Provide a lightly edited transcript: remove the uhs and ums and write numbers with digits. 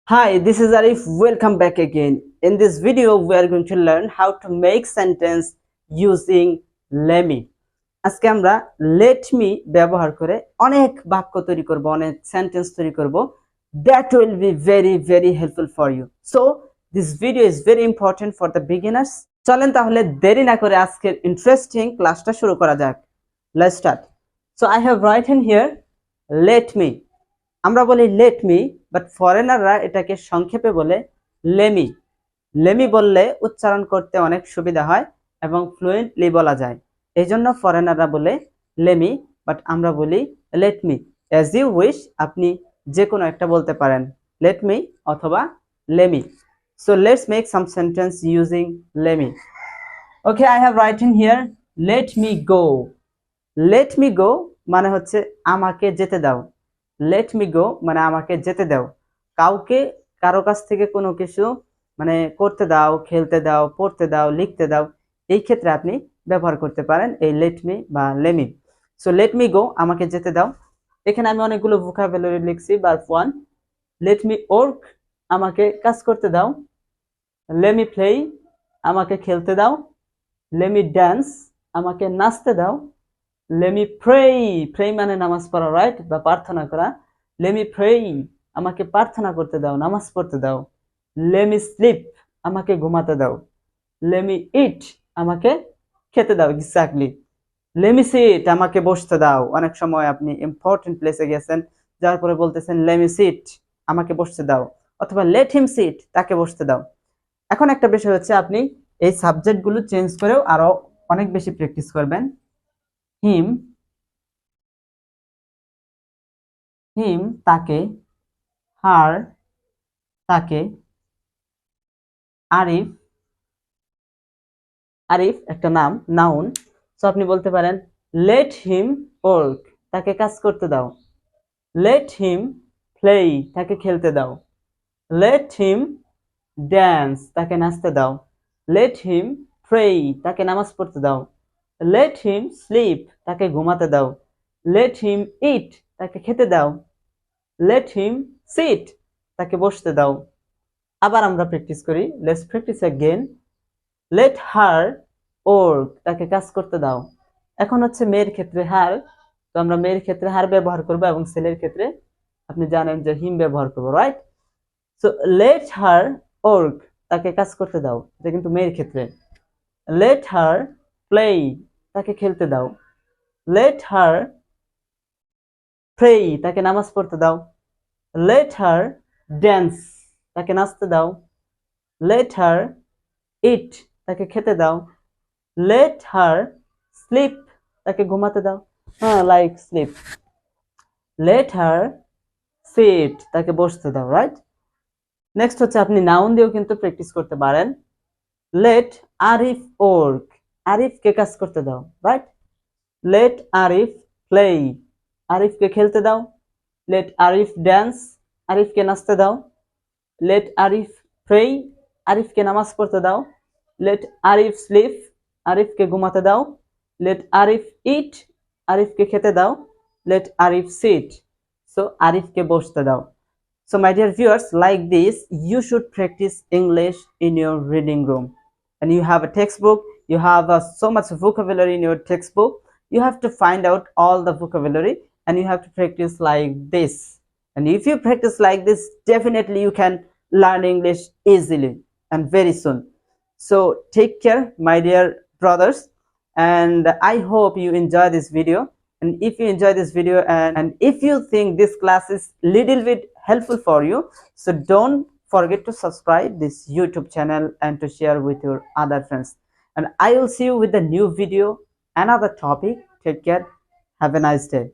Hi, this is Arif. Welcome back again. In this video, we are going to learn how to make sentence using let me. আজকে আমরা let me ব্যবহার করে অনেক বাক্য তৈরি করব, অনেক সেন্টেন্স তৈরি করব. That will be very helpful for you. So, this video is very important for the beginners. চলেন তাহলে দেরি না করে আজকের ইন্টারেস্টিং ক্লাসটা শুরু করা যাক. Let's start. So, I have written here let me. আমরা বলি লেট মি, বাট ফরেনাররা এটাকে সংক্ষেপে বলে লেমি. লেমি বললে উচ্চারণ করতে অনেক সুবিধা হয় এবং ফ্লুয়েন্টলি বলা যায়, এই জন্য ফরেনাররা বলে লেমি, বাট আমরা বলি let me. As you wish, আপনি যে কোনো একটা বলতে পারেন, লেট মি অথবা lemme. So let's make some sentence using lemme. Okay, I have written here let me go. Let me go মানে হচ্ছে আমাকে যেতে দাও. লেট মি গো মানে আমাকে যেতে দাও. কাউকে কারো কাছ থেকে কোনো কিছু মানে করতে দাও, খেলতে দাও, পড়তে দাও, লিখতে দাও, এই ক্ষেত্রে আপনি ব্যবহার করতে পারেন এই লেট মি বা লেমি. সো লেট মি গো আমাকে যেতে দাও. এখানে আমি অনেকগুলো ভোকাবুলারি লিখছি. ভার্ব 1, লেট মি ওয়ার্ক আমাকে কাজ করতে দাও. লেট মি প্লে আমাকে খেলতে দাও. লেট মি ড্যান্স আমাকে নাচতে দাও. Let me pray. Pray মানে নামাজ পড়া, রাইট, বা প্রার্থনা করা. Let me pray আমাকে প্রার্থনা করতে দাও, নামাজ পড়তে দাও. Let me sleep আমাকে ঘুমাতে দাও. Let me eat আমাকে খেতে দাও. এক্স্যাক্টলি. Let me sit আমাকে বসতে দাও. অনেক সময় আপনি ইম্পর্টেন্ট প্লেসে গেছেন, যার পরে বলতেছেন let me sit আমাকে বসতে দাও, অথবা let him sit তাকে বসতে দাও. এখন একটা বিষয় হচ্ছে, আপনি এই সাবজেক্টগুলো চেঞ্জ করেও আরো অনেক বেশি প্র্যাকটিস করবেন. হিম তাকে, হার তাকে, আরিফ, আরিফ একটা নাম, নাউন. সো আপনি বলতে পারেন লেট হিম ওয়ার্ক তাকে কাজ করতে দাও. লেট হিম প্লে তাকে খেলতে দাও. লেট হিম ড্যান্স তাকে নাচতে দাও. লেট হিম প্রে তাকে নামাজ পড়তে দাও. লেট হিম স্লিপ তাকে ঘুমাতে দাও. লেট হিম ইট তাকে খেতে দাও. লেট হিম সিট তাকে বসতে দাও. আবার আমরা প্র্যাকটিস করি. Let's practice again. Let her work তাকে কাজ করতে দাও. এখন হচ্ছে মেয়ের ক্ষেত্রে হার, তো আমরা মেয়ের ক্ষেত্রে হার ব্যবহার করব এবং ছেলের ক্ষেত্রে আপনি জানেন যে হিম ব্যবহার করব, right? So let her work তাকে কাজ করতে দাও, এটা কিন্তু মেয়ের ক্ষেত্রে. লেট হার প্লে তাকে খেলতে দাও. লেট হার প্রে তাকে নামাজ পড়তে দাও. লেট হার ড্যান্স তাকে নাচতে দাও. লেট হার ইট তাকে খেতে দাও. লেট হার স্লিপ তাকে ঘুমাতে দাও, হ্যাঁ, like sleep. Let her sit তাকে বসতে দাও, রাইট? নেক্সট হচ্ছে, আপনি নাউন দিয়েও কিন্তু প্র্যাকটিস করতে পারেন. লেট আরিফ ওয়ার্ক আরিফকে কাজ করতে দাও, রাইট? লেট আরিফ প্লে আরিফকে খেলতে দাও. লেট আরিফ ড্যান্স আরিফকে নাচতে দাও. লেট আরিফ প্রে আরিফকে নামাজ পড়তে দাও. লেট আরিফ স্লিপ আরিফকে ঘুমাতে দাও. লেট আরিফ ইট আরিফকে খেতে দাও. লেট আরিফ সিট সো আরিফকে বসতে দাও. So my dear viewers, like this you should practice English in your reading room, and you have a textbook, you have so much vocabulary in your textbook. You have to find out all the vocabulary and you have to practice like this. And if you practice like this, definitely you can learn English easily and very soon. So take care, my dear brothers, and I hope you enjoy this video. And if you enjoy this video, and if you think this class is little bit helpful for you, so don't forget to subscribe this YouTube channel and to share with your other friends. And I will see you with a new video, another topic. Take care, have a nice day.